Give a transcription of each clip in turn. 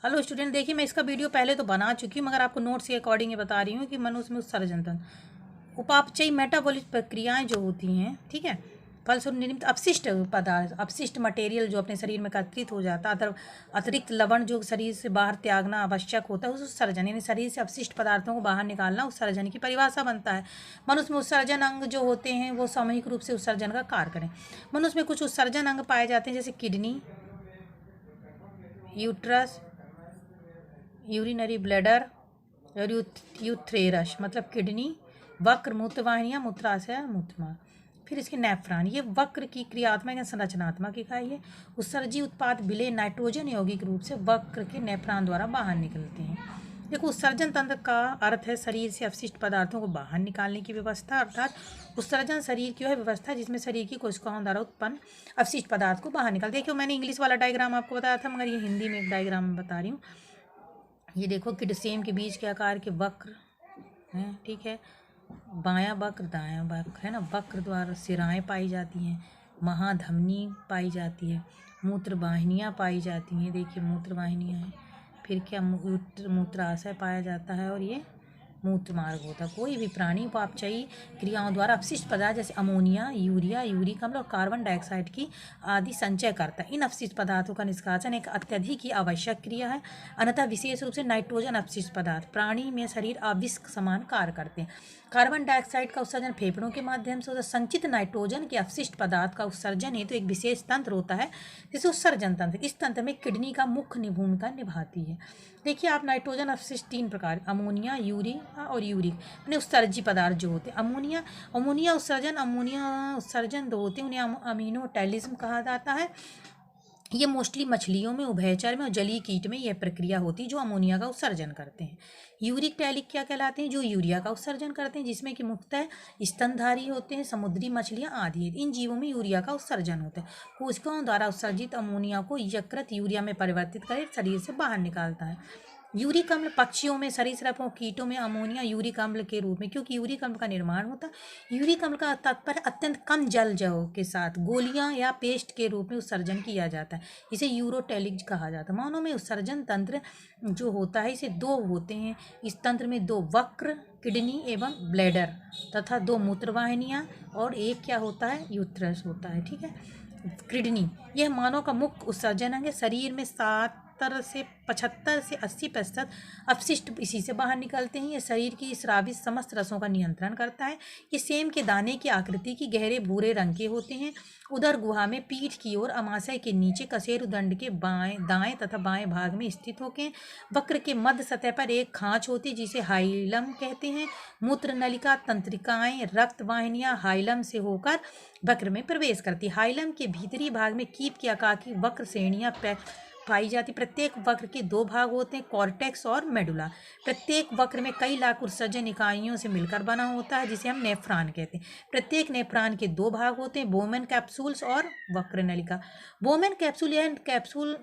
Hello student, देखिए मैं इसका वीडियो पहले तो बना चुकी हूँ, मगर आपको नोट्स के अकॉर्डिंग ये बता रही हूँ कि मनुष्य में उत्सर्जन तंत्र उपापचयी मेटाबॉलिक प्रक्रियाएं जो होती हैं, ठीक है, फलस्वरूप निर्मित अपशिष्ट पदार्थ, अपशिष्ट मटेरियल जो अपने शरीर में एकत्रित हो जाता है, अतिरिक्त लवण जो शरीर से बाहर त्यागना आवश्यक होता है, उस उत्सर्जन यानी शरीर से अपशिष्ट पदार्थों को बाहर निकालना उत्सर्जन की परिभाषा बनता है। मनुष्य में उत्सर्जन अंग जो होते हैं वो सामूहिक रूप से उत्सर्जन का कार्य करें। मनुष्य में कुछ उत्सर्जन अंग पाए जाते हैं, जैसे किडनी, यूट्रस, यूरिनरी ब्लैडर और यूथ्रेरस मतलब किडनी, वक्र मूत्रवाहिनियाँ, मूत्राशय, मूत्रमार्ग। फिर इसके नेफ्रॉन, ये वक्र की क्रियात्मक या संरचनात्मक इकाई है। उत्सर्जी उत्पाद विलय नाइट्रोजन यौगिक रूप से वक्र के नेफ्रॉन द्वारा बाहर निकलते हैं। देखो, उत्सर्जन तंत्र का अर्थ है शरीर से अपशिष्ट पदार्थों को बाहर निकालने की व्यवस्था, अर्थात उत्सर्जन शरीर की वह व्यवस्था जिसमें शरीर की कोशिकाओं द्वारा उत्पन्न अपशिष्ट पदार्थ को बाहर निकाल। देखिए, मैंने इंग्लिश वाला डायग्राम आपको बताया था, मगर ये हिंदी में एक डायग्राम बता रही हूँ। ये देखो कि सेम के बीच के आकार के वक्र हैं, ठीक है, बायां वक्र दायां वक्र है ना। वक्र द्वारा सिराएं पाई जाती हैं, महाधमनी पाई जाती है, मूत्रवाहिनियाँ पाई जाती हैं, देखिए मूत्रवाहिनियाँ हैं। फिर क्या, मूत्राशय पाया जाता है, और ये मूत्र मार्ग होता है। कोई भी प्राणी उपापचयी क्रियाओं द्वारा अपशिष्ट पदार्थ जैसे अमोनिया, यूरिया, यूरिक अम्ल और कार्बन डाइऑक्साइड की आदि संचय करता है। इन अपशिष्ट पदार्थों का निष्कासन एक अत्यधिक ही आवश्यक क्रिया है। अनतः विशेष रूप से नाइट्रोजन अपशिष्ट पदार्थ प्राणी में शरीर आविष्क समान कार्य करते हैं। कार्बन डाइऑक्साइड का उत्सर्जन फेफड़ों के माध्यम से होता है। संचित नाइट्रोजन के अपशिष्ट पदार्थ का उत्सर्जन हेतु एक विशेष तंत्र होता है, जिसे उत्सर्जन तंत्र। इस तंत्र में किडनी का मुख्य भूमिका निभाती है। देखिए आप, नाइट्रोजन अपशिष्ट तीन प्रकार, अमोनिया, यूरिया और यूरिक, यानी उत्सर्जी पदार्थ जो होते हैं। अमोनिया उत्सर्जन दो होते हैं, उन्हें अमीनोटैलिज्म कहा जाता है। ये मोस्टली मछलियों में, उभयचर में और जलीय कीट में यह प्रक्रिया होती है जो अमोनिया का उत्सर्जन करते हैं। यूरिक टैलिक क्या कहलाते हैं, जो यूरिया का उत्सर्जन करते हैं, जिसमें कि मुख्यतः स्तनधारी होते हैं, समुद्री मछलियां आदि है। इन जीवों में यूरिया का उत्सर्जन होता है। कोशिकाओं द्वारा उत्सर्जित अमोनिया को यकृत यूरिया में परिवर्तित कर शरीर से बाहर निकालता है। यूरिक अम्ल पक्षियों में, सरीसृपों, कीटों में अमोनिया यूरिक अम्ल के रूप में, क्योंकि यूरिक अम्ल का निर्माण होता है। यूरिक अम्ल का तात्पर्य अत्यंत कम जल जव के साथ गोलियां या पेस्ट के रूप में उत्सर्जन किया जाता है। इसे यूरोटैलिक कहा जाता है। मानव में उत्सर्जन तंत्र जो होता है, इसे दो होते हैं। इस तंत्र में दो वक्र, किडनी एवं ब्लैडर, तथा दो मूत्रवाहिनियां और एक क्या होता है, यूथ्रस होता है, ठीक है। किडनी यह मानव का मुख्य उत्सर्जन अंग है। शरीर में 70 से 80% अपशिष्ट इसी से बाहर निकलते हैं। यह शरीर की स्रावित समस्त रसों का नियंत्रण करता है। ये सेम के दाने की आकृति की गहरे भूरे रंग के होते हैं। उदर गुहा में पीठ की ओर अमाशय के नीचे कशेरुदंड के दाएं तथा बाएं भाग में स्थित होकर वक्र के मध्य सतह पर एक खांच होती है, जिसे हाइलम कहते हैं। मूत्र नलिका, तंत्रिकाएं, रक्त वाहिनियां हाइलम से होकर वक्र में प्रवेश करती। हाइलम के भीतरी भाग में कीप के आकार की वक्र श्रेणियां पाई जाती। प्रत्येक वक्र के दो भाग होते हैं, कॉर्टेक्स और मेडुला। प्रत्येक वक्र में कई लाख उत्सर्जन इकाइयों से मिलकर बना होता है, जिसे हम नेफ्रॉन कहते हैं। प्रत्येक नेफ्रॉन के दो भाग होते हैं, बोमेन कैप्सूल्स और वक्र नलिका। बोमेन कैप्सूल यह कैप्सूल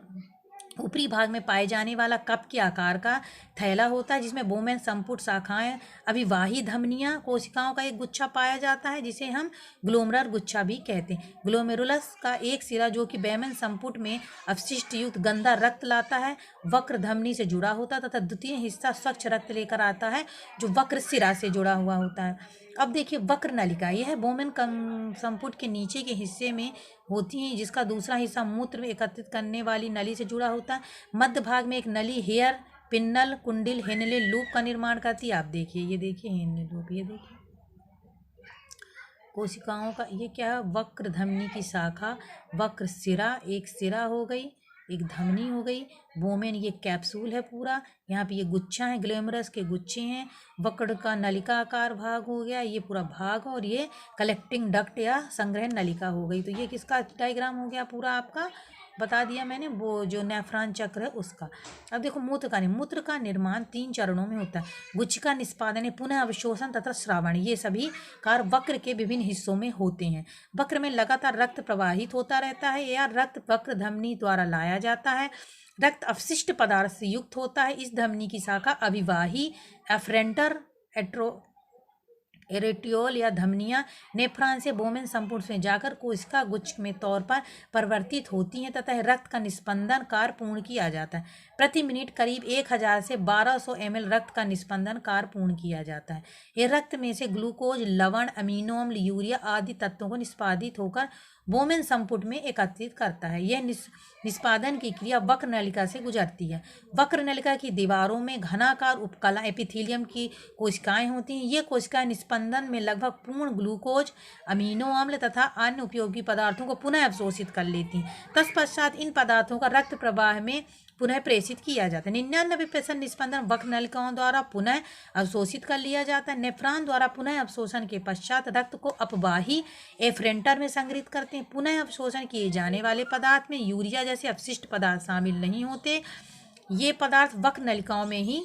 ऊपरी भाग में पाए जाने वाला कप के आकार का थैला होता है, जिसमें बोमेन संपुट शाखाएं, अभिवाही धमनियां, कोशिकाओं का एक गुच्छा पाया जाता है, जिसे हम ग्लोमरर गुच्छा भी कहते हैं। ग्लोमेरुलस का एक सिरा जो कि बेमेन संपुट में अपशिष्ट युक्त गंदा रक्त लाता है, वक्र धमनी से जुड़ा होता है, तथा द्वितीय हिस्सा स्वच्छ रक्त लेकर आता है, जो वक्र सिरा से जुड़ा हुआ होता है। अब देखिए, वक्र नलिका यह बोमेन संपुट के नीचे के हिस्से में होती हैं, जिसका दूसरा हिस्सा मूत्र में एकत्रित करने वाली नली से जुड़ा होता है। मध्य भाग में एक नली हेयर पिन्नल कुंडिल हेनले लूप का निर्माण करती है। आप देखिए, ये देखिए हेनले लूप, ये देखिए कोशिकाओं का, ये क्या है, वक्र धमनी की शाखा, वक्र सिरा, एक सिरा हो गई, एक धमनी हो गई। बोमेन ये कैप्सूल है पूरा, यहाँ पे ये गुच्छा है, ग्लैमरस के गुच्छे हैं। वक्र का नलिका आकार भाग हो गया, ये पूरा भाग, और ये कलेक्टिंग डक्ट या संग्रहण नलिका हो गई। तो ये किसका डायग्राम हो गया पूरा आपका, बता दिया मैंने, वो जो नेफ्रॉन चक्र है उसका। अब देखो, मूत्र का निर्माण 3 चरणों में होता है। गुच्छिका निष्पादन, पुनः अवशोषण तथा श्रावण, ये सभी कार्य वक्र के विभिन्न हिस्सों में होते हैं। वक्र में लगातार रक्त प्रवाहित होता रहता है, या रक्त वक्र धमनी द्वारा लाया जाता है। रक्त अपशिष्ट पदार्थ से युक्त होता है। इस धमनी की शाखा अभिवाही एफरेंटर एरेटियोल या धमनियां नेफ्रॉन से बोमेन संपुट में जाकर कोशिका गुच्छ में तौर पर परिवर्तित होती हैं तथा रक्त का निस्पंदन कार्य पूर्ण किया जाता है। प्रति मिनट करीब 1000 से 1200 ml रक्त का निस्पंदन कार्य पूर्ण किया जाता है। ये रक्त में से ग्लूकोज, लवण, अमीनो अम्ल, यूरिया आदि तत्वों को निष्पादित होकर बोमेन संपुट में एकत्रित करता है। यह निष्पादन की क्रिया वक्र नलिका से गुजरती है। वक्र नलिका की दीवारों में घनाकार उपकला एपिथेलियम की कोशिकाएं होती हैं। ये कोशिकाएं निस्पंदन में लगभग पूर्ण ग्लूकोज, अमीनो अम्ल तथा अन्य उपयोगी पदार्थों को पुनः अवशोषित कर लेती हैं। तत्पश्चात इन पदार्थों का रक्त प्रवाह में पुनः प्रेषित किया जाता है। 99% निस्पंदन वक्र नलिकाओं द्वारा पुनः अवशोषित कर लिया जाता है। नेफ्रॉन द्वारा पुनः अवशोषण के पश्चात रक्त को अपवाही एफरेंटर में संग्रहित करते हैं। पुनः अवशोषण किए जाने वाले पदार्थ में यूरिया जैसे अपशिष्ट पदार्थ शामिल नहीं होते। ये पदार्थ वक्र नलिकाओं में ही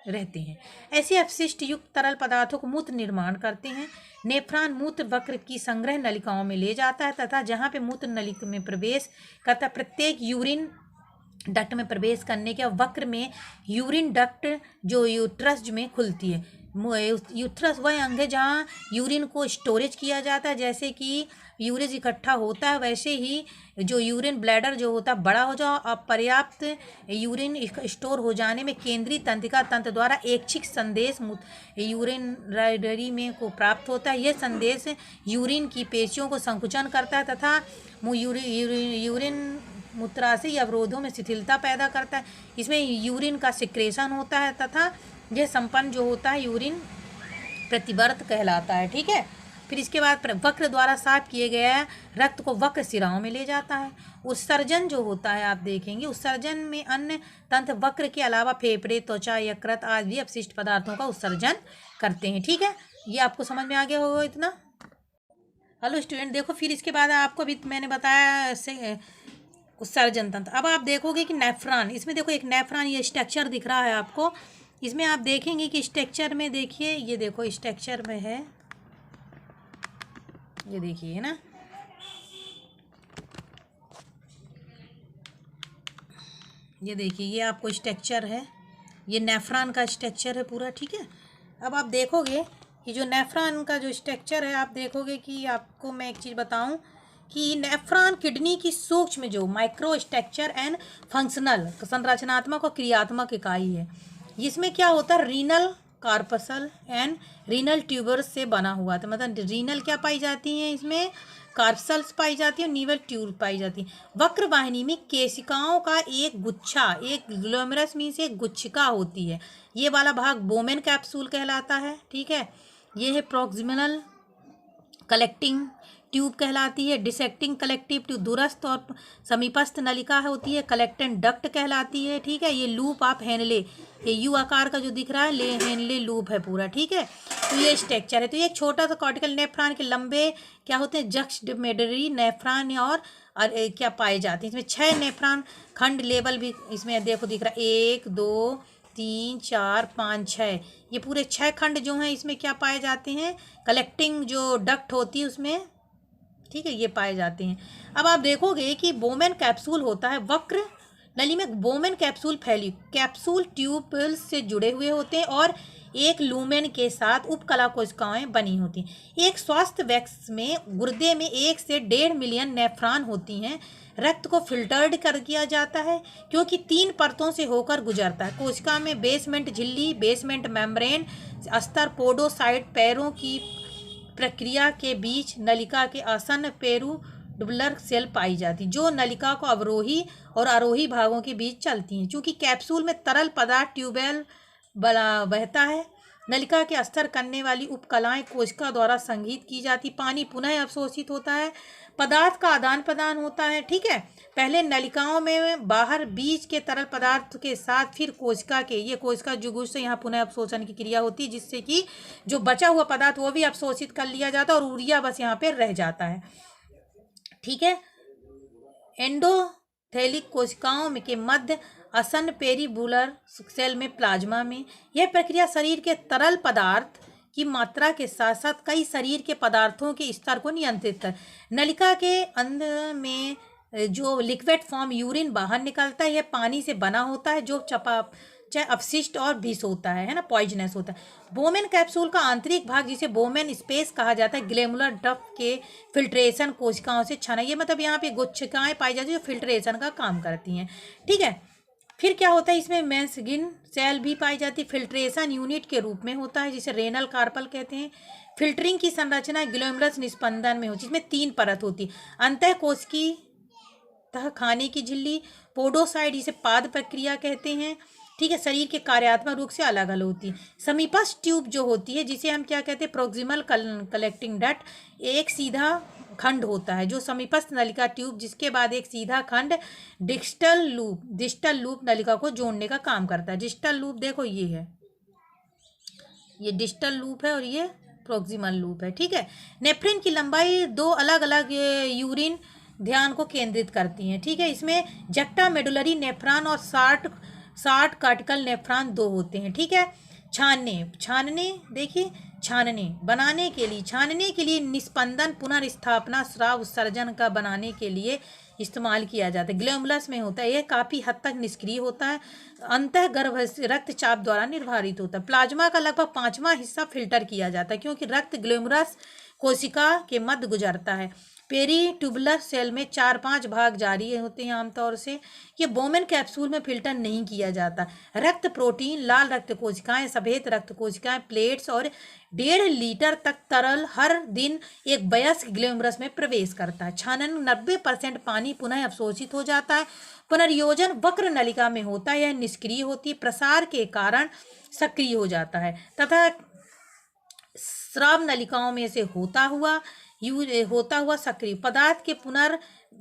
रहते हैं। ऐसे अपशिष्ट युक्त तरल पदार्थों को मूत्र निर्माण करते हैं। नेफ्रॉन मूत्र वक्र की संग्रह नलिकाओं में ले जाता है तथा जहाँ पे मूत्र नलिका में प्रवेश करता प्रत्येक यूरिन डक्ट में प्रवेश करने के वक्र में यूरिन डक्ट जो यूट्रस में खुलती है। यूट्रस वह अंग है जहाँ यूरिन को स्टोरेज किया जाता है। जैसे कि यूरेज इकट्ठा होता है वैसे ही जो यूरिन ब्लैडर जो होता है बड़ा हो जाओ। अब पर्याप्त यूरिन स्टोर हो जाने में केंद्रीय तंत्रिका तंत्र द्वारा ऐच्छिक संदेश यूरिनरी में को प्राप्त होता है। यह संदेश यूरिन की पेशियों को संकुचन करता है तथा यूरिन मूत्राशय अवरोधों में शिथिलता पैदा करता है। इसमें यूरिन का सिक्रेशन होता है तथा यह संपन्न जो होता है यूरिन प्रतिवर्त कहलाता है। ठीक है। फिर इसके बाद वक्र द्वारा साफ किए गया रक्त को वक्र सिराओं में ले जाता है। उत्सर्जन जो होता है आप देखेंगे, उत्सर्जन में अन्य तंत्र वक्र के अलावा फेफड़े, त्वचा, यकृत आदि अपशिष्ट पदार्थों का उत्सर्जन करते हैं। ठीक है, ये आपको समझ में आ गया होगा इतना। हेलो स्टूडेंट, देखो फिर इसके बाद आपको अभी मैंने बताया से उत्सर्जन तंत्र। अब आप देखोगे कि नेफ्रॉन, इसमें देखो एक नेफ्रॉन ये स्ट्रक्चर दिख रहा है आपको। इसमें आप देखेंगे कि स्ट्रक्चर में देखिए, ये देखो स्ट्रक्चर में है, ये देखिए ना, ये देखिए ये आपको स्ट्रक्चर है, ये नेफ्रॉन का स्ट्रक्चर है पूरा। ठीक है। अब आप देखोगे कि जो नेफ्रॉन का जो स्ट्रक्चर है, आप देखोगे कि आपको मैं एक चीज़ बताऊं कि नेफ्रॉन किडनी की सूक्ष्म जो माइक्रो स्ट्रक्चर एंड फंक्शनल संरचनात्मक और क्रियात्मक इकाई है। इसमें क्या होता है, renal corpuscle and renal tubers से बना हुआ था। मतलब रीनल क्या पाई जाती हैं, इसमें कार्पसल्स पाई जाती है और नीवल ट्यूब पाई जाती है। वक्र वाहिनी में केशिकाओं का एक गुच्छा, एक ग्लोमेरस में से एक गुच्छिका होती है। ये वाला भाग बोमेन कैप्सूल कहलाता है। ठीक है। ये है प्रोक्सिमल कलेक्टिंग ट्यूब कहलाती है। डिसेक्टिंग कलेक्टिव ट्यूब दूरस्थ और समीपस्थ नलिका होती है। कलेक्टेंट डक्ट कहलाती है। ठीक है। ये लूप आप हेनले, ये यू आकार का जो दिख रहा है हेनले लूप है पूरा। ठीक है। तो ये स्ट्रक्चर है। तो ये एक छोटा सा कॉर्टिकल नेफ्रॉन के लंबे क्या होते हैं, जक्स्टमेडरी नेफ्रॉन और क्या पाए जाते हैं। इसमें 6 नेफ्रॉन खंड लेवल भी इसमें देखो दिख रहा है, 1 2 3 4 5 6, ये पूरे 6 खंड जो हैं इसमें क्या पाए जाते हैं, कलेक्टिंग जो डक्ट होती है उसमें। ठीक है, ये पाए जाते हैं। अब आप देखोगे कि बोमेन कैप्सूल होता है, वक्र नली में बोमेन कैप्सूल फैली, कैप्सूल ट्यूबल्स से जुड़े हुए होते हैं और एक लूमेन के साथ उपकला कोशिकाएं बनी होती हैं। एक स्वस्थ वैक्स में गुर्दे में 1 से 1.5 मिलियन नेफ्रॉन होती हैं। रक्त को फिल्टर्ड कर दिया जाता है क्योंकि 3 परतों से होकर गुजरता है। कोशिका में बेसमेंट झिल्ली, बेसमेंट मेम्ब्रेन स्तर, पोडोसाइट पैरों की प्रक्रिया के बीच नलिका के आसन्न पेरुडुलर सेल पाई जाती, जो नलिका को अवरोही और आरोही भागों के बीच चलती हैं। चूँकि कैप्सूल में तरल पदार्थ ट्यूबवेल बहता है, नलिका के अस्तर करने वाली उपकलाएं कोशिका द्वारा संघित की जाती, पानी पुनः अवशोषित होता है, पदार्थ का आदान प्रदान होता है। ठीक है। पहले नलिकाओं में बाहर बीज के तरल पदार्थ के साथ फिर कोशिका के, ये कोशिका जुगुश से यहाँ पुनः अवशोषण की क्रिया होती है, जिससे कि जो बचा हुआ पदार्थ वो भी अवशोषित कर लिया जाता है और यूरिया बस यहाँ पे रह जाता है। ठीक है। एंडोथेलिक कोशिकाओं में के मध्य आसन्न पेरिबुलर सेल में प्लाज्मा में यह प्रक्रिया शरीर के तरल पदार्थ की मात्रा के साथ साथ कई शरीर के पदार्थों के स्तर को नियंत्रित कर, नलिका के अंदर में जो लिक्विड फॉर्म यूरिन बाहर निकलता है, यह पानी से बना होता है जो चाहे अपशिष्ट और विष होता है ना, पॉइजनस होता है। बोमेन कैप्सूल का आंतरिक भाग जिसे बोमेन स्पेस कहा जाता है ग्लैमुलर डक्ट के फिल्ट्रेशन कोशिकाओं से छना, ये मतलब यहाँ पे गुच्छिकाएं पाई जाती है जो फिल्ट्रेशन का काम करती हैं, ठीक है। फिर क्या होता है, इसमें मेंस्गिन सेल भी पाई जाती है, फिल्ट्रेशन यूनिट के रूप में होता है जिसे रेनल कार्पल कहते हैं। फिल्टरिंग की संरचना ग्लोमेरुलस निस्पंदन में होती है, इसमें 3 परत होती है, अंतः कोशिकी तह खाने की झिल्ली, पोडोसाइड जिसे पाद प्रक्रिया कहते हैं, ठीक है, शरीर के कार्यात्मक रूप से अलग अलग होती है। समीपस्थ ट्यूब जो होती है जिसे हम क्या कहते हैं, प्रोक्सिमल कलेक्टिंग डक्ट, एक सीधा खंड होता है जो समीपस्थ नलिका ट्यूब, जिसके बाद एक सीधा खंड डिस्टल लूप नलिका को जोड़ने का काम करता है। डिस्टल लूप देखो ये है, ये डिस्टल लूप है और ये प्रोक्सिमल लूप है, ठीक है। नेफ्रिन की लंबाई 2 अलग अलग यूरिन ध्यान को केंद्रित करती हैं, ठीक है। इसमें जक्टा मेडुलरी नेफ्रॉन और शार्ट कार्टिकल नेफ्रॉन 2 होते हैं, ठीक है। छानने देखिए, छानने के लिए निस्पंदन पुनर्स्थापना स्राव उत्सर्जन का बनाने के लिए इस्तेमाल किया जाता है। ग्लैमुलस में होता है, यह काफ़ी हद तक निष्क्रिय होता है, अंतः गर्भ रक्तचाप द्वारा निर्धारित होता है। प्लाज्मा का लगभग 5वां हिस्सा फिल्टर किया जाता है क्योंकि रक्त ग्लैमुलस कोशिका के मध्य गुजरता है। पेरीट्यूबुलर सेल में 4-5 भाग जारी होते हैं आमतौर से। ये बोमेन कैप्सूल में फिल्टर नहीं किया जाता। रक्त प्रोटीन, लाल रक्त कोशिकाएं, सफेद रक्त कोशिकाएं, प्लेट्स और 1.5 लीटर तक तरल हर दिन एक वयस्क ग्लैमुलस में प्रवेश करता है। छानन 90% पानी पुनः अवशोषित हो जाता है। पुनर्योजन वक्र नलिका में होता है, यह निष्क्रिय होती है, प्रसार के कारण सक्रिय हो जाता है तथा स्राव नलिकाओं में से होता हुआ सक्रिय पदार्थ के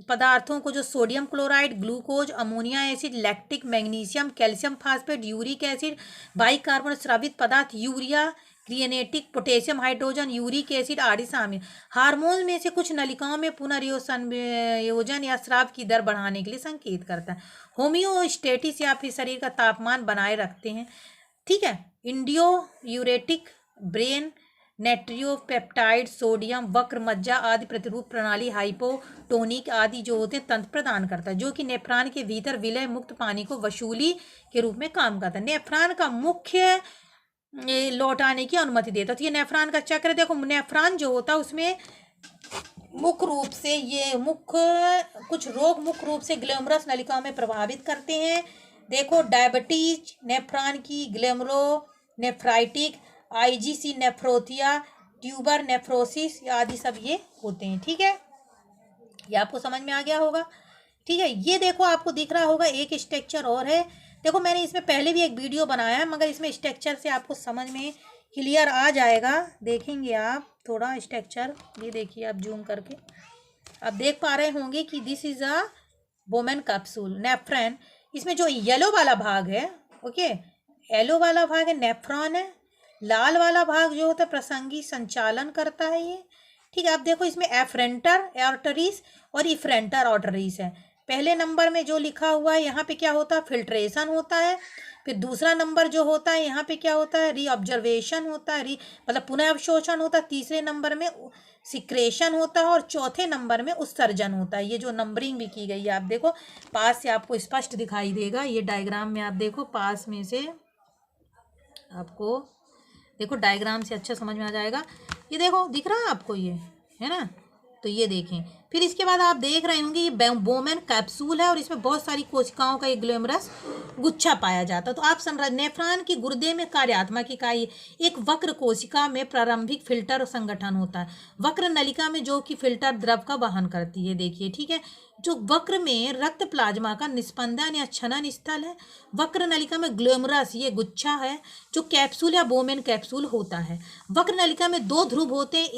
पदार्थों को जो sodium chloride, glucose, ammonia acid, lactic, magnesium, calcium phosphate, uric acid, bicarbonate स्रावित पदार्थ, यूरिया, क्रिएनेटिक, पोटेशियम हाइड्रोजन, यूरिक एसिड आदि शामिल। हार्मोन में से कुछ नलिकाओं में पुनर्योजन या स्राव की दर बढ़ाने के लिए संकेत करता है। होम्योस्टेटिस या फिर शरीर का तापमान बनाए रखते हैं, ठीक है। इंडियो यूरेटिक, ब्रेन नेट्रियोपेप्टाइड, सोडियम, वक्र मज्जा आदि प्रतिरूप प्रणाली, हाइपोटोनिक आदि जो होते हैं तंत्र प्रदान करता है जो कि नेफ्रॉन के भीतर विलय मुक्त पानी को वसूली के रूप में काम करता है। नेफ्रॉन का मुख्य लौटाने की अनुमति देता है। तो ये नेफ्रॉन का चक्र देखो, नेफ्रॉन जो होता है उसमें मुख्य रूप से कुछ रोग मुख्य रूप से ग्लैमुलस नलिकाओं में प्रभावित करते हैं। देखो, डायबिटीज नेफ्रॉन की, ग्लैमरोनेफ्राइटिक, IgC नेफ्रोथिया, ट्यूबर नेफ्रोसिस आदि सब ये होते हैं, ठीक है। ये आपको समझ में आ गया होगा, ठीक है। ये देखो आपको दिख रहा होगा एक स्ट्रक्चर और है। देखो मैंने इसमें पहले भी एक वीडियो बनाया है मगर इसमें स्ट्रक्चर से आपको समझ में क्लियर आ जाएगा। देखेंगे आप थोड़ा स्ट्रक्चर, ये देखिए आप जूम करके आप देख पा रहे होंगे कि this is a Bowman capsule nephron. इसमें जो येलो वाला भाग है, ओके, येलो वाला भाग है नेफ्रॉन है, लाल वाला भाग जो होता है प्रसंगी संचालन करता है ये, ठीक है। आप देखो इसमें एफरेंटर आर्टरीज और इफरेंटर आर्टरीज है। पहले नंबर में जो लिखा हुआ है यहाँ पे क्या होता है, फिल्ट्रेशन होता है। फिर दूसरा नंबर जो होता है यहाँ पे क्या होता है, रीऑब्जर्वेशन होता है, मतलब पुनः अवशोषण होता है। तीसरे नंबर में सिक्रेशन होता है और चौथे नंबर में उत्सर्जन होता है। ये जो नंबरिंग भी की गई है आप देखो पास से आपको स्पष्ट दिखाई देगा। ये डायग्राम में आप देखो पास में से आपको देखो डायग्राम से अच्छा समझ में आ जाएगा। ये देखो दिख रहा है आपको, ये है ना, तो ये देखें। फिर इसके बाद आप देख रहे होंगे ये बोमेन कैप्सूल है और इसमें बहुत सारी कोशिकाओं का एक ग्लैमरस गुच्छा पाया जाता है। तो आप नेफ्रॉन की गुर्दे में कार्यात्मक इकाई एक वक्र कोशिका में प्रारंभिक फिल्टर संगठन होता है, वक्र नलिका में जो कि फिल्टर द्रव का वहन करती है, देखिए, ठीक है। जो वक्र में रक्त प्लाज्मा का निस्पंदन या छनन स्थल है, वक्र नलिका में ग्लैमरस ये गुच्छा है जो कैप्सूल या बोमेन कैप्सूल होता है। वक्र नलिका में 2 ध्रुव होते हैं,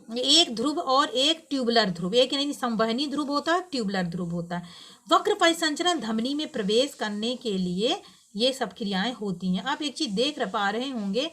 एक ध्रुव और एक ट्यूबुलर ध्रुव, एक यानी संवहनी ध्रुव होता है, ट्यूबुलर ध्रुव होता है। वक्र परिसंचरण धमनी में प्रवेश करने के लिए ये सब क्रियाएं होती हैं। आप एक चीज देख पा रहे होंगे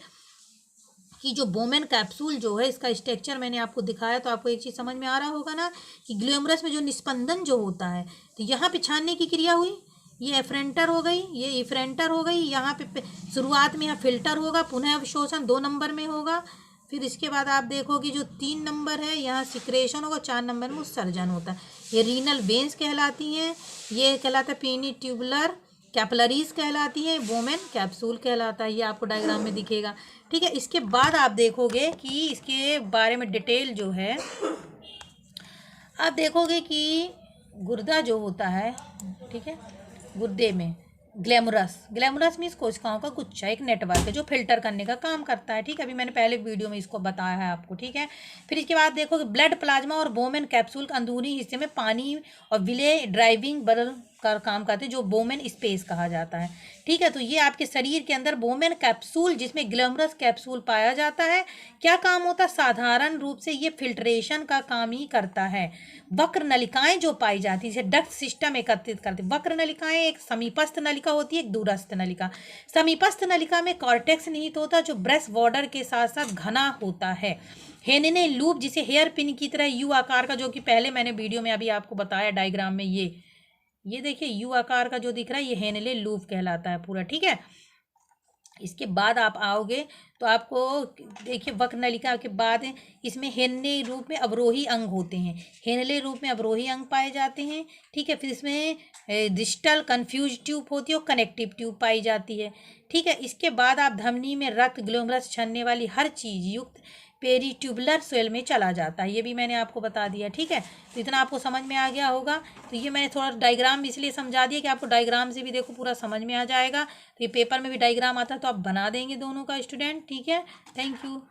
कि जो बोमेन कैप्सूल जो है इसका स्ट्रक्चर मैंने आपको दिखाया, तो आपको एक चीज समझ में आ रहा होगा ना कि ग्लैमरस में जो निस्पंदन जो होता है, तो यहाँ पे छानने की क्रिया हुई, ये एफरेंटर हो गई, ये इफरेंटर हो गई, यहाँ पे शुरुआत में यहाँ फिल्टर होगा, पुनः अवशोषण 2 नंबर में होगा। फिर इसके बाद आप देखोगे जो 3 नंबर है यहाँ सिक्रेशन होगा, 4 नंबर में उत्सर्जन होता है। ये रीनल वेन्स कहलाती हैं, ये कहलाता है पेनी ट्यूबुलर कैपिलरीज कहलाती है, वोमेन कैप्सूल कहलाता है। ये आपको डायग्राम में दिखेगा, ठीक है। इसके बाद आप देखोगे कि इसके बारे में डिटेल जो है, आप देखोगे कि गुर्दा जो होता है, ठीक है, गुर्दे में ग्लैमरस मीन्स कोशिकाओं का गुच्छा, एक नेटवर्क है जो फिल्टर करने का काम करता है, ठीक है। अभी मैंने पहले वीडियो में इसको बताया है आपको, ठीक है। फिर इसके बाद देखोगे ब्लड प्लाज्मा और बोमेन कैप्सूल के अंदरूनी हिस्से में पानी और विले ड्राइविंग बदल कर काम करते हैं, जो बोमेन स्पेस कहा जाता है, ठीक है। तो ये आपके शरीर के अंदर बोमेन कैप्सूल, जिसमें ग्लैमरस कैप्सूल पाया जाता है, क्या काम होता है? साधारण रूप से ये फिल्ट्रेशन का काम ही करता है। वक्र नलिकाएं जो पाई जाती है, जैसे डक्ट सिस्टम एकत्रित करते, वक्र नलिकाएं, एक समीपस्थ नलिका होती है, एक दूरस्थ नलिका। समीपस्थ नलिका में कॉर्टेक्स निहित होता है, जो ब्रेस्ट बॉर्डर के साथ साथ घना होता है। हेनेने लूप, जिसे हेयर पिन की तरह यू आकार का, जो कि पहले मैंने वीडियो में अभी आपको बताया डायग्राम में, ये देखिए यू आकार का जो दिख रहा है, ये हेनेले लूप कहलाता है पूरा, ठीक है। इसके बाद आप आओगे तो आपको देखिए वक्र नलिका के बाद इसमें हेनले रूप में अवरोही अंग होते हैं, हेनले रूप में अवरोही अंग पाए जाते हैं, ठीक है। फिर इसमें डिस्टल कन्फ्यूज ट्यूब होती है और कनेक्टिव ट्यूब पाई जाती है, ठीक है। इसके बाद आप धमनी में रक्त ग्लोमरस छनने वाली हर चीज युक्त पेरीट्यूबुलर सेल में चला जाता है, ये भी मैंने आपको बता दिया, ठीक है। तो इतना आपको समझ में आ गया होगा। तो ये मैंने थोड़ा डायग्राम भी इसलिए समझा दिया कि आपको डायग्राम से भी देखो पूरा समझ में आ जाएगा। तो ये पेपर में भी डायग्राम आता है तो आप बना देंगे दोनों का स्टूडेंट, ठीक है। Thank you.